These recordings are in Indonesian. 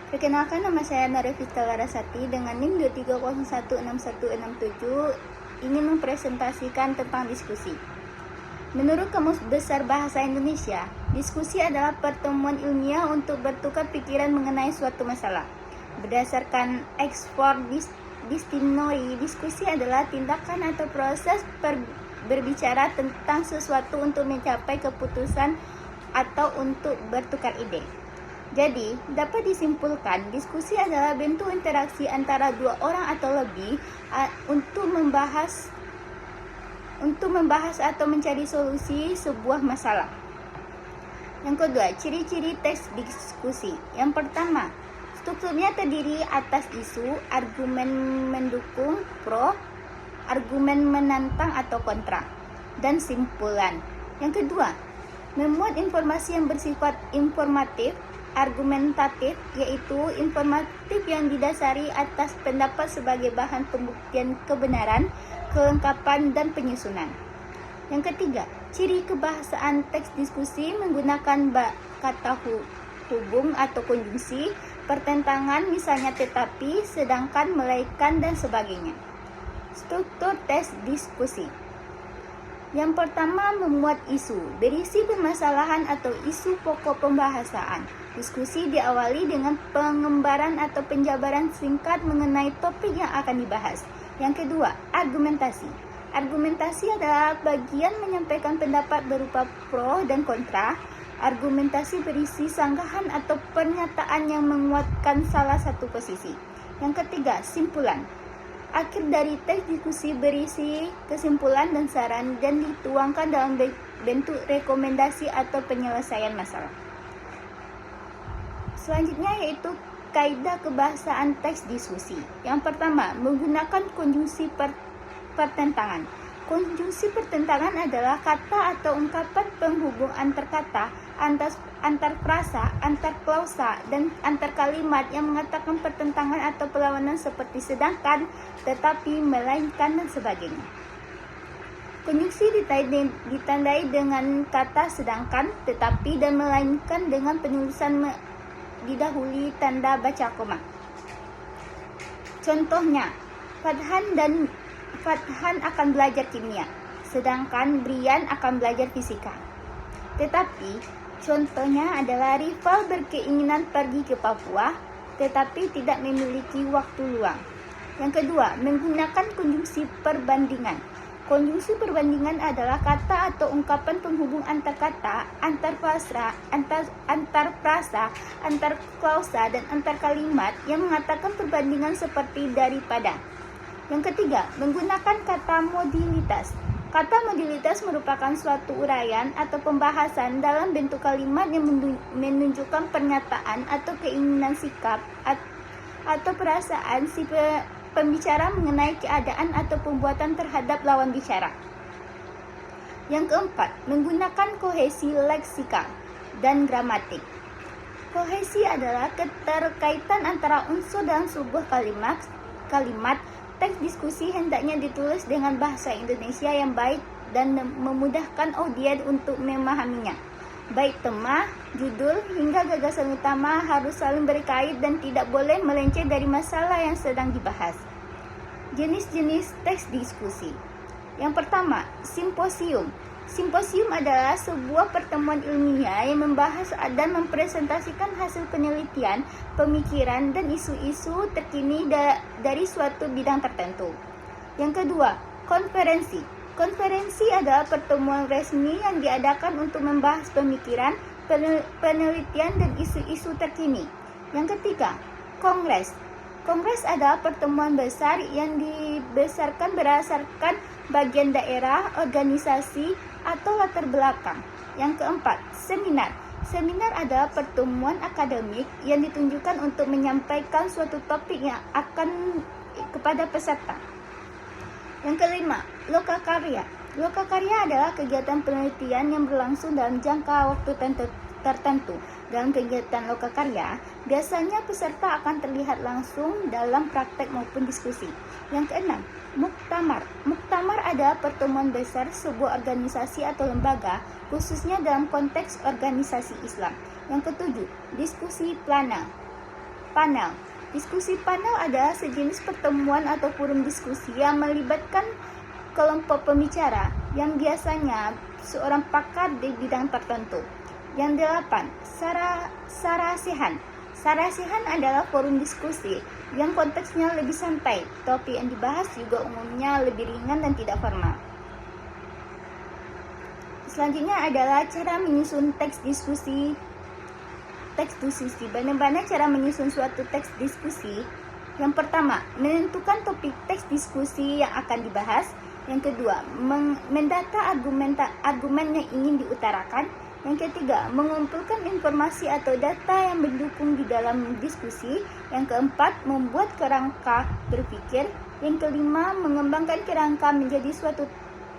Perkenalkan, nama saya Narevita Larasati dengan NIM 23016167 ingin mempresentasikan tentang diskusi. Menurut Kamus Besar Bahasa Indonesia, diskusi adalah pertemuan ilmiah untuk bertukar pikiran mengenai suatu masalah. Berdasarkan Oxford Dictionary, diskusi adalah tindakan atau proses berbicara tentang sesuatu untuk mencapai keputusan atau untuk bertukar ide. Jadi, dapat disimpulkan, diskusi adalah bentuk interaksi antara dua orang atau lebih untuk membahas atau mencari solusi sebuah masalah. Yang kedua, ciri-ciri teks diskusi. Yang pertama, strukturnya terdiri atas isu, argumen mendukung, pro, argumen menantang atau kontra, dan simpulan. Yang kedua, memuat informasi yang bersifat informatif, argumentatif, yaitu informatif yang didasari atas pendapat sebagai bahan pembuktian kebenaran, kelengkapan, dan penyusunan. Yang ketiga, ciri kebahasaan teks diskusi menggunakan kata hubung atau konjungsi, pertentangan, misalnya tetapi, sedangkan, melainkan, dan sebagainya. Struktur teks diskusi. Yang pertama, memuat isu, berisi permasalahan atau isu pokok pembahasan. Diskusi diawali dengan pengembaraan atau penjabaran singkat mengenai topik yang akan dibahas. Yang kedua, argumentasi. Argumentasi adalah bagian menyampaikan pendapat berupa pro dan kontra. Argumentasi berisi sanggahan atau pernyataan yang menguatkan salah satu posisi. Yang ketiga, simpulan. Akhir dari teks diskusi berisi kesimpulan dan saran dan dituangkan dalam bentuk rekomendasi atau penyelesaian masalah. Selanjutnya yaitu kaidah kebahasaan teks diskusi. Yang pertama, menggunakan konjungsi pertentangan. Konjungsi pertentangan adalah kata atau ungkapan penghubung antar kata, antar frasa, antar klausa, dan antar kalimat yang mengatakan pertentangan atau perlawanan seperti sedangkan, tetapi, melainkan, dan sebagainya. Konjungsi ditandai dengan kata sedangkan, tetapi, dan melainkan dengan penulisan didahului tanda baca koma. Contohnya, Fadhan akan belajar kimia, sedangkan Brian akan belajar fisika. Tetapi, contohnya adalah Rival berkeinginan pergi ke Papua, tetapi tidak memiliki waktu luang. Yang kedua, menggunakan konjungsi perbandingan. Konjungsi perbandingan adalah kata atau ungkapan penghubung antar kata, antar frasa, antar klausa, dan antar kalimat yang mengatakan perbandingan seperti daripada. Yang ketiga, menggunakan kata modalitas. Kata modalitas merupakan suatu uraian atau pembahasan dalam bentuk kalimat yang menunjukkan pernyataan atau keinginan sikap atau perasaan si pembicara mengenai keadaan atau pembuatan terhadap lawan bicara. Yang keempat, menggunakan kohesi leksikal dan gramatik. Kohesi adalah keterkaitan antara unsur dalam sebuah kalimat. Teks diskusi hendaknya ditulis dengan bahasa Indonesia yang baik dan memudahkan audiens untuk memahaminya. Baik tema, judul, hingga gagasan utama harus saling berkait dan tidak boleh melenceng dari masalah yang sedang dibahas. Jenis-jenis teks diskusi. Yang pertama, simposium. Simposium adalah sebuah pertemuan ilmiah yang membahas dan mempresentasikan hasil penelitian, pemikiran, dan isu-isu terkini dari suatu bidang tertentu. Yang kedua, konferensi. Konferensi adalah pertemuan resmi yang diadakan untuk membahas pemikiran, penelitian, dan isu-isu terkini. Yang ketiga, kongres. Kongres adalah pertemuan besar yang dibesarkan berdasarkan bagian daerah, organisasi, atau latar belakang. Yang keempat, seminar. Seminar adalah pertemuan akademik yang ditunjukkan untuk menyampaikan suatu topik yang akan kepada peserta. Yang kelima, lokakarya. Lokakarya adalah kegiatan penelitian yang berlangsung dalam jangka waktu tertentu. Dalam kegiatan lokakarya, biasanya peserta akan terlihat langsung dalam praktek maupun diskusi. Yang keenam, muktamar. Muktamar adalah pertemuan besar sebuah organisasi atau lembaga, khususnya dalam konteks organisasi Islam. Yang ketujuh, diskusi plana. Panel. Diskusi panel adalah sejenis pertemuan atau forum diskusi yang melibatkan kelompok pembicara yang biasanya seorang pakar di bidang tertentu. Yang 8. Sarasihan. Sarasihan adalah forum diskusi yang konteksnya lebih santai. Topik yang dibahas juga umumnya lebih ringan dan tidak formal. Selanjutnya adalah cara menyusun teks diskusi. Bagaimana cara menyusun suatu teks diskusi? Yang pertama, menentukan topik teks diskusi yang akan dibahas. Yang kedua, mendata argumen yang ingin diutarakan. Yang ketiga, mengumpulkan informasi atau data yang mendukung di dalam diskusi. Yang keempat, membuat kerangka berpikir. Yang kelima, mengembangkan kerangka menjadi suatu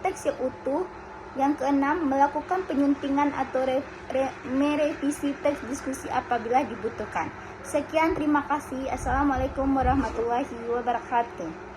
teks yang utuh. Yang keenam, melakukan penyuntingan atau merevisi teks diskusi apabila dibutuhkan. Sekian, terima kasih. Assalamualaikum warahmatullahi wabarakatuh.